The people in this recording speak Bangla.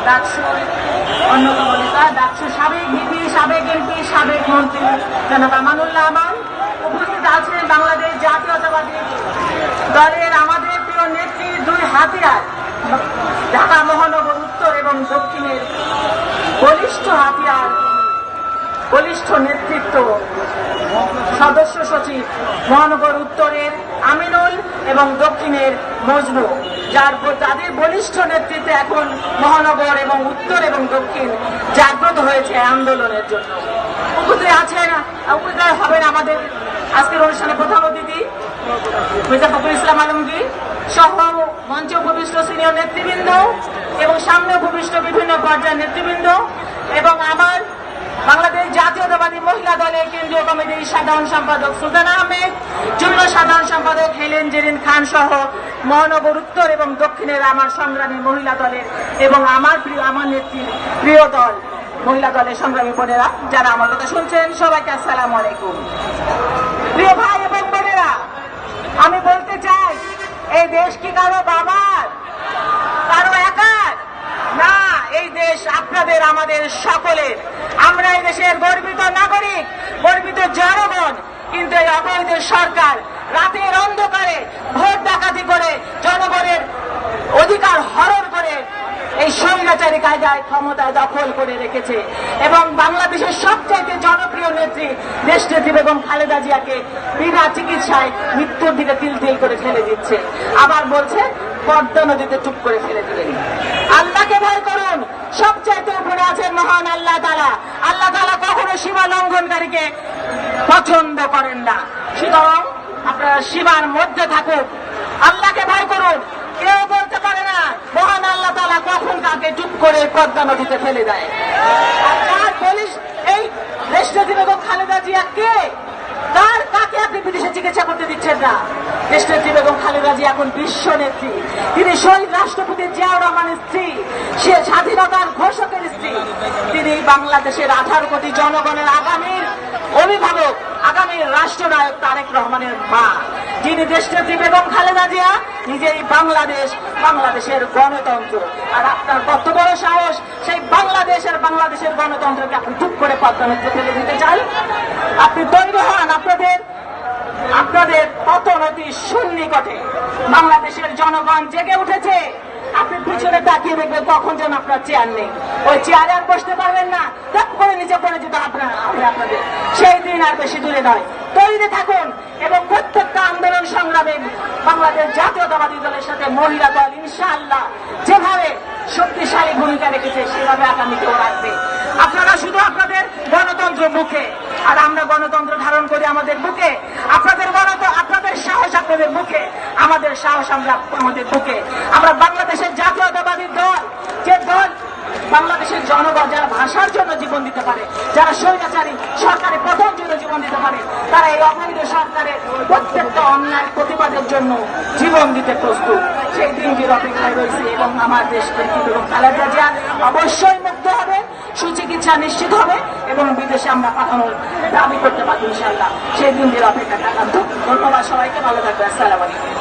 ডাকসুর অন্যতম নেতা, ডাকসুর সাবেক ভিপি, সাবেক এমপি, সাবেক মন্ত্রী জনাব আমানুল্লাহ আমান। উপস্থিত আছেন বাংলাদেশ জাতীয়তাবাদী দলের আমাদের প্রিয় নেত্রী, দুই হাতিয়ার, ঢাকা মহানগর উত্তর এবং দক্ষিণের বলিষ্ঠ হাতিয়ার, বলিষ্ঠ নেতৃত্ব, সদস্য সচিব মহানগর উত্তরের আমিনুল এবং দক্ষিণের মজনু, যাদের বলিষ্ঠ নেতৃত্বে এখন মহানগর এবং উত্তর এবং দক্ষিণ জাগ্রত হয়েছে আন্দোলনের জন্য। উপস্থিত আছেন, উপস্থিত হবেন আমাদের আজকের অনুষ্ঠানে প্রধান অতিথি মির্জা ফখরুল ইসলাম আলমগীর সহ মঞ্চে উপবিষ্ট সিনিয়র নেতৃবৃন্দ এবং সামনে উপবিষ্ট বিভিন্ন পর্যায়ের নেতৃবৃন্দ এবং আমার বাংলাদেশ জাতীয়তাবাদী মহিলা দলের কেন্দ্রীয় কমিটির সাধারণ সম্পাদক সুলতানা আহমেদ, যুগ্ম সাধারণ সম্পাদক হেলেন জেরিন খান সহ মহানগর উত্তর এবং দক্ষিণের আমার সংগ্রামী মহিলা দলের এবং আমার নেত্রীর প্রিয় দল মহিলা দলের সংগ্রামী বোনেরা যারা আমার কথা শুনছেন, সবাইকে আসসালামু আলাইকুম। প্রিয় ভাই এবং বোনেরা, আমি বলতে চাই, এই দেশ কি কারো বাবার, কারো একার না, এই দেশ আপনাদের আমাদের সকলের। আমরা এই দেশের গর্বিত নাগরিক, গর্বিত জনগণ, কিন্তু এই অবৈধ সরকার রাতের অন্ধকারে ভোট ডাকাতি করে জনগণের অধিকার হরণ করে এই স্বৈরাচারী কায়দায় ক্ষমতা দখল করে রেখেছে এবং বাংলাদেশের সবচাইতে জনপ্রিয় নেত্রী দেশনেত্রী বেগম খালেদা জিয়াকে বিনা চিকিৎসায় মৃত্যুর দিকে তিল তিল করে ফেলে দিচ্ছে। আবার বলছে পদ্মা নদীতে চুপ করে ফেলে দিলেন। আল্লাহকে ভয় করুন, সবচাইতে উপরে আছেন মহান আল্লাহ তাআলা। আল্লাহ তাআলা কখনো সীমা লঙ্ঘনকারীকে পছন্দ করেন না, সুতরাং আপনারা সীমার মধ্যে থাকুন, আল্লাহকে ভয় করুন। কেউ বলতে পারে না মহান আল্লাহ তাআলা কখন কাকে চুপ করে পদ্মা নদীতে ফেলে দেয়। আর যার বলিস এই দেশনেত্রী বেগম খালেদা জিয়া কে, তার কাকে আপনি বিদেশে চিকিৎসা করতে দিচ্ছেন না? দেশনেত্রী বেগম খালেদা জিয়া এখন বিশ্ব নেত্রী, তিনি শহীদ রাষ্ট্রপতি জিয়াউর রহমানের স্ত্রী, সে স্বাধীনতার ঘোষকের স্ত্রী, তিনি বাংলাদেশের 18 কোটি জনগণের আগামীর অভিভাবক, আগামীর রাষ্ট্রনায়ক তারেক রহমানের মা, যিনি দেশনেত্রী বেগম খালেদা জিয়া নিজেই বাংলাদেশের গণতন্ত্র। আর আপনার কত বড় সাহস, সেই বাংলাদেশের গণতন্ত্রকে আপনি চুপ করে পদ্মা নদীতে ফেলে দিতে চান? আপনি তৈরি হন, আপনাদের পতন অতি সন্নিকটে। বাংলাদেশের জনগণ জেগে উঠেছে। আপনি পিছনে তাকিয়ে দেখবেন কখন যেন আপনার চেয়ার নেই, ওই চেয়ারে আর বসতে পারবেন না, টপ করে নিচে পড়ে যেতে আপনাদের। সেই দিন আর বেশি দূরে নয়। তৈরি থাকুন এবং প্রত্যেকটা আন্দোলন সংগ্রামে বাংলাদেশ জাতীয়তাবাদী দলের সাথে মহিলা দল ইনশাআল্লাহ যেভাবে শক্তিশালী ভূমিকা রেখেছে সেভাবে আগামীতেও রাখবে। আপনারা শুধু আপনাদের গণতন্ত্র বুকে, আর আমরা গণতন্ত্র ধারণ করি আমাদের বুকে। আপনাদের সাহস আপনাদের মুখে, আমাদের সাহস আমরা আমাদের বুকে। আমরা বাংলাদেশের জাতীয়তাবাদী দল, যে দল বাংলাদেশের জনগণ যারা ভাষার জন্য জীবন দিতে পারে, যারা স্বৈরাচারী সরকারের পতন জন্য জীবন দিতে পারে, তারা এই অবৈধ সরকারের প্রত্যেকটা অন্যায় প্রতিবাদের জন্য জীবন দিতে প্রস্তুত। সেই দিনটির অপেক্ষায় রয়েছে এবং আমার দেশকে খালেদা জিয়া অবশ্যই মুক্ত হবে, সুচিকিৎসা নিশ্চিত হবে এবং বিদেশে আমরা পাঠানোর দাবি করতে পারবো ইনশাআল্লাহ। সেই দিনটির অপেক্ষা থাকার। ধন্যবাদ সবাইকে, ভালো থাকবে। আসসালামু আলাইকুম।